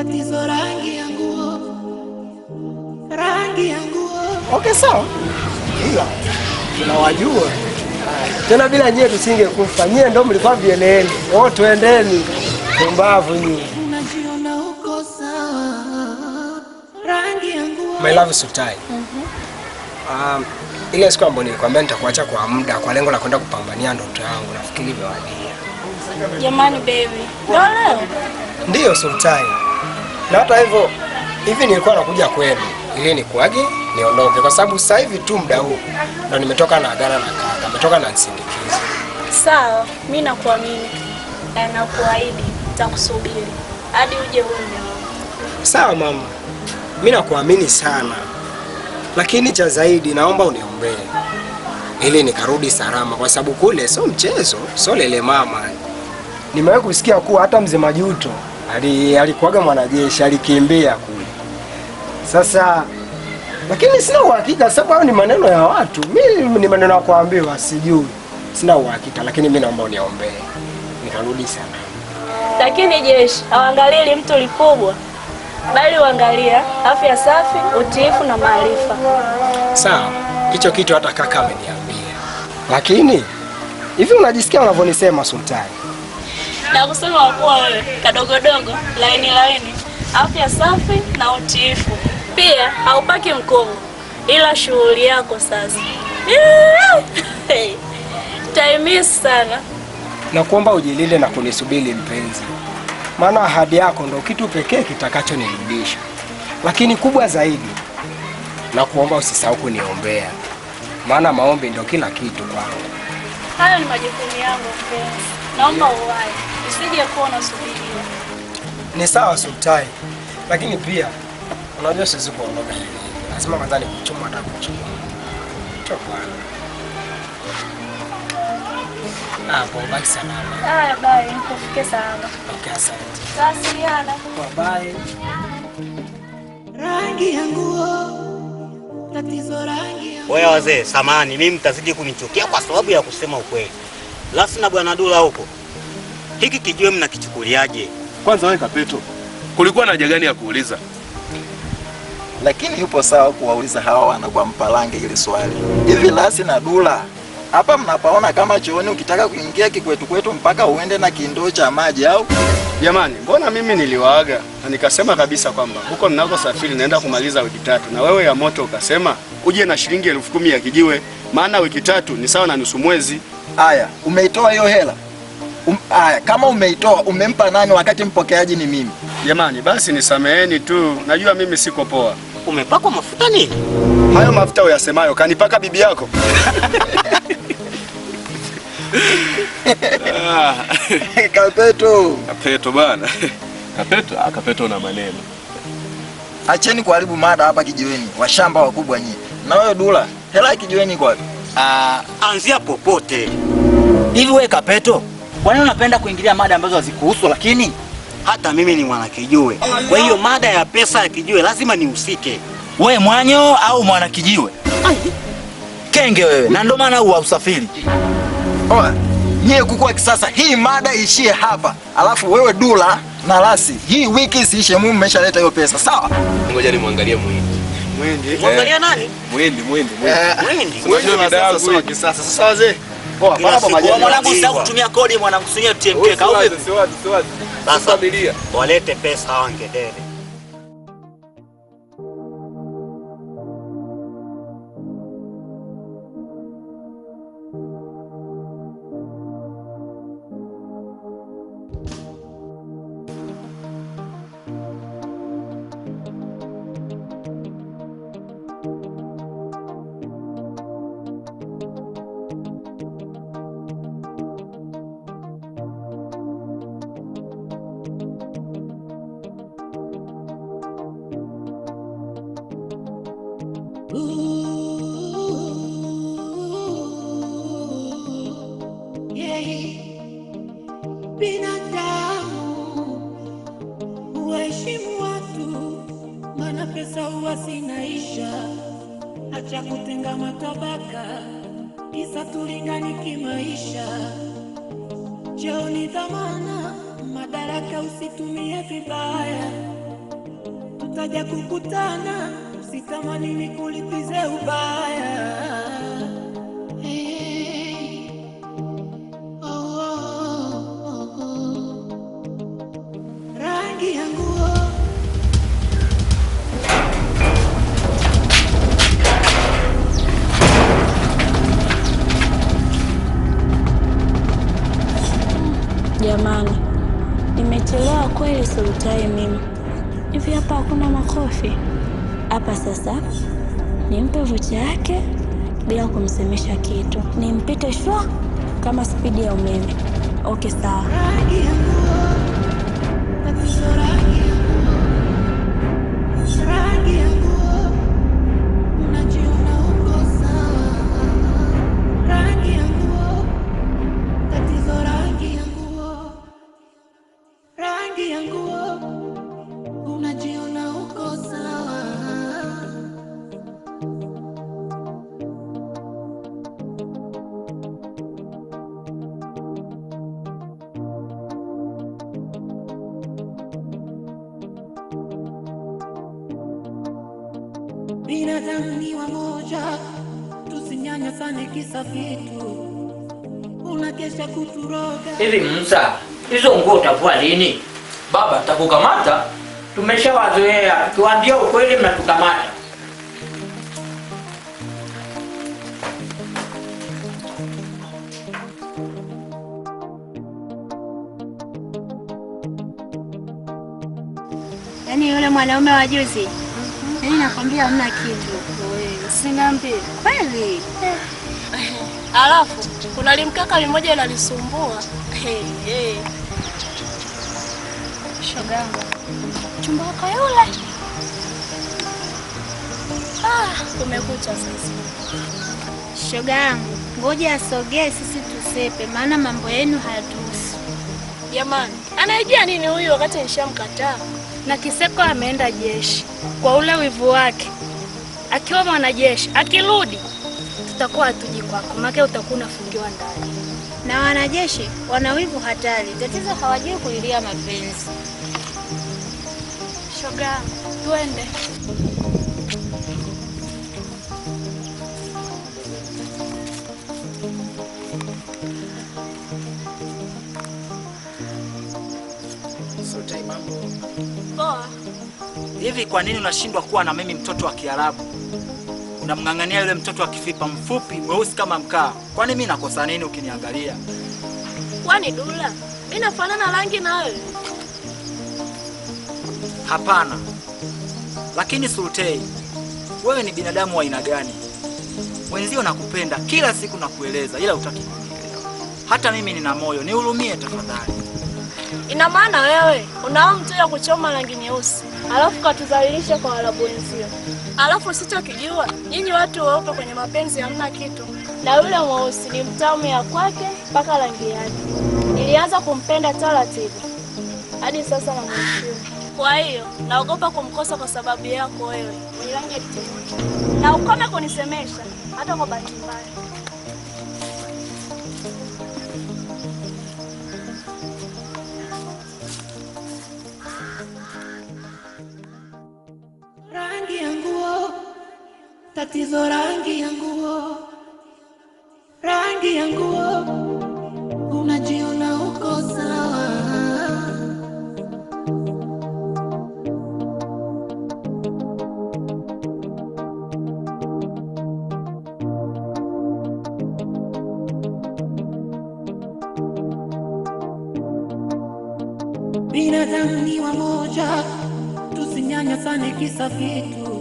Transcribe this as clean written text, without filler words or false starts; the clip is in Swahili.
tatizo rangi ya nguo, rangi ya nguo. Okay, sawa. Ila tunawajua tena, bila nyie tusingekufa. Nyie ndio mlikuwa vieleni. Twendeni pumbavu nyie. Unajiona uko sawa, rangi ya nguo. My love Sultai. Ile siku ambayo nilikwambia nitakuacha kwa muda kwa lengo la kwenda kupambania ndoto yangu, nafikiri imewadia. Jamani baby. Leo? Ndiyo Sultai. Na hata hivyo hivi nilikuwa nakuja kwenu ili nikuage niondoke, kwa sababu sasa hivi tu muda huu ndo nimetoka na agana na kaka, nimetoka na nisindikizo. Sawa, mimi nakuamini na nakuahidi nitakusubiri hadi uje uone. Sawa mama, mimi nakuamini sana, lakini cha zaidi naomba uniombee ili nikarudi salama, kwa sababu kule sio mchezo, sio lele mama. Nimewahi kusikia kuwa hata mzee Majuto alikuwaga mwanajeshi, alikimbia kule. Sasa lakini sina uhakika, sababu hayo ni maneno ya watu. Mimi ni maneno ya kuambiwa, sijui. Sina uhakika, lakini mimi naomba uniombee nikarudi sana. Lakini jeshi hawaangalii mtu likubwa, bali uangalia afya safi, utiifu na maarifa. Sawa, hicho kitu hata kaka ameniambia. Lakini hivi unajisikia unavyonisema Sultani? Na kusema kuwa wewe kadogodogo, laini, afya safi na utiifu. Pia haupaki mkovu, ila shughuli yako sasa. Taimiss sana. Nakuomba ujilinde na kunisubiri mpenzi, maana ahadi yako ndo kitu pekee kitakachonirudisha. Lakini kubwa zaidi, nakuomba usisahau kuniombea, maana maombi ndo kila kitu kwangu. Hayo ni majukumu yangu mpenzi. Naomba uwahi, usije kuwa unasubiria. Ni sawa Sultai, lakini pia unajua siwezi kuondoka hivi. Lazima kwanza nikuchuma hata kuchuma. Chokwana. Hapo baki salama. Haya, bye, nikufike salama. Okay, asante. Tasiliana. Bye. Rangi ya nguo, tatizo rangi ya nguo. Wewe wazee, samahani, mimi mtazidi kunichukia kwa sababu ya kusema ukweli. Lasi na bwana Dula huko. Hiki kijue mnakichukuliaje? Kwanza wewe Kapeto, kulikuwa na haja gani ya kuuliza? Lakini yupo sawa kuwauliza hawa wana kwa Mpalange ile swali. Hivi Lasi na Dula, hapa mnapaona kama chooni ukitaka kuingia kikwetu kwetu mpaka uende na kindoo cha maji au? Jamani, mbona mimi niliwaaga na nikasema kabisa kwamba huko ninako safiri naenda kumaliza wiki 3, na wewe ya moto ukasema uje na shilingi 10,000 ya kijiwe, maana wiki 3 ni sawa na nusu mwezi. Aya, umeitoa hiyo hela? Aya, kama umeitoa umempa nani wakati mpokeaji ni mimi? Jamani, basi nisameheni tu. Najua mimi siko poa. Umepakwa mafuta nini? Hayo mafuta uyasemayo kanipaka bibi yako? Kapeto bana. Kapeto na maneno. Acheni kuharibu mada hapa kijiweni, washamba wakubwa nyinyi. Na wewe Dula, hela kijiweni kwa wapi? Anzia popote. Hivi wewe Kapeto, kwa nini unapenda kuingilia mada ambazo hazikuhusu? Lakini hata mimi ni mwana kijiwe. Kwa hiyo mada ya pesa ya kijiwe lazima nihusike. Wewe mwanyo au mwana kijiwe? Kenge wewe, na ndo maana huwa usafiri. Nyie kukua kisasa, hii mada ishie hapa. Alafu wewe Dula na Lasi, hii wiki isiishe, mume mmeshaleta hiyo pesa, sawa? Ngoja nimwangalie Muhindi. Mwangalia nani? Muhindi. Unajua dada yangu sio kisasa. Sasa wazee. Mwanangu sitaki kutumia kodi, mwanangu sunyie TMK au vipi? Sasa familia walete pesa wangedele. Binadamu uheshimu watu, maana pesa huwa zinaisha. Acha kutenga matabaka, kisa tulingani kimaisha. Cheo ni dhamana, madaraka usitumie vibaya. tutaja kukutana, sitamani nikulipize ubaya. Hey. Oh, oh, oh, oh. Rangi ya nguo Jamani, nimechelewa kweli Sultai mimi. Hivi hapa hakuna makofi? Hapa sasa nimpe vocha yake bila kumsemesha kitu. Nimpite shwa kama spidi ya umeme. Okay, sawa. rangi ya nguo, tatizo rangi ya nguo, rangi ya nguo, unajiona uko sawa. Rangi ya nguo, tatizo rangi ya nguo, rangi ya nguo, unajiona uko sawa. Binadamu ni wamoja, tusinyanyasane kisa vitu, unakesha kuturoga. Hivi Musa, hizo nguo utavua lini? Baba, takukamata. Tumeshawazoea, tuambie ukweli mnatukamata. Yaani yule mwanaume wa juzi, yaani nakwambia hamna kitu. Wewe usiniambie. Kweli? Alafu kuna limkaka limoja linanisumbua. Shogangu. Chumba wako yule. Kumekucha sasa. Shogangu, ngoja asogee sisi tusepe, maana mambo yenu hayatuhusu. Jamani, anajua nini huyu wakati nishamkataa? Na Kiseko ameenda jeshi kwa ule wivu wake. Akiwa mwanajeshi, akirudi tutakuwa hatuji kwako, maana utakuwa unafungiwa ndani. Na wanajeshi wana wivu hatari, tatizo hawajui kulilia mapenzi. Shoga, twende. Sultai, mambo Poa. Hivi kwa nini unashindwa kuwa na mimi mtoto wa Kiarabu? Unamng'ang'ania yule mtoto wa kifipa mfupi mweusi kama mkaa. Kwani mimi nakosa nini ukiniangalia? Kwani Dula, mimi nafanana rangi na wewe? Hapana. Lakini Sultai, wewe ni binadamu wa aina gani? Wenzio nakupenda kila siku na kueleza, ila hutaki kunielewa. Hata mimi nina moyo, nihurumie tafadhali. Ina maana wewe unao mtu ya kuchoma rangi nyeusi, alafu katudhalilisha kwa Waarabu wenzio. Alafu usichokijua, nyinyi watu weupe kwenye mapenzi hamna kitu. Na yule mweusi ni mtamu ya kwake mpaka rangi yake. Nilianza kumpenda taratibu hadi sasa namheshimu. Kwa hiyo naogopa kumkosa kwa sababu yako wewe, mwenye rangi ya kitimoto. Na ukome kunisemesha hata kwa bahati mbaya. Rangi ya nguo, tatizo rangi ya nguo, rangi ya nguo, unajiona uko sawa. Binadamu ni wamoja, tusinyanyasane kisa vitu,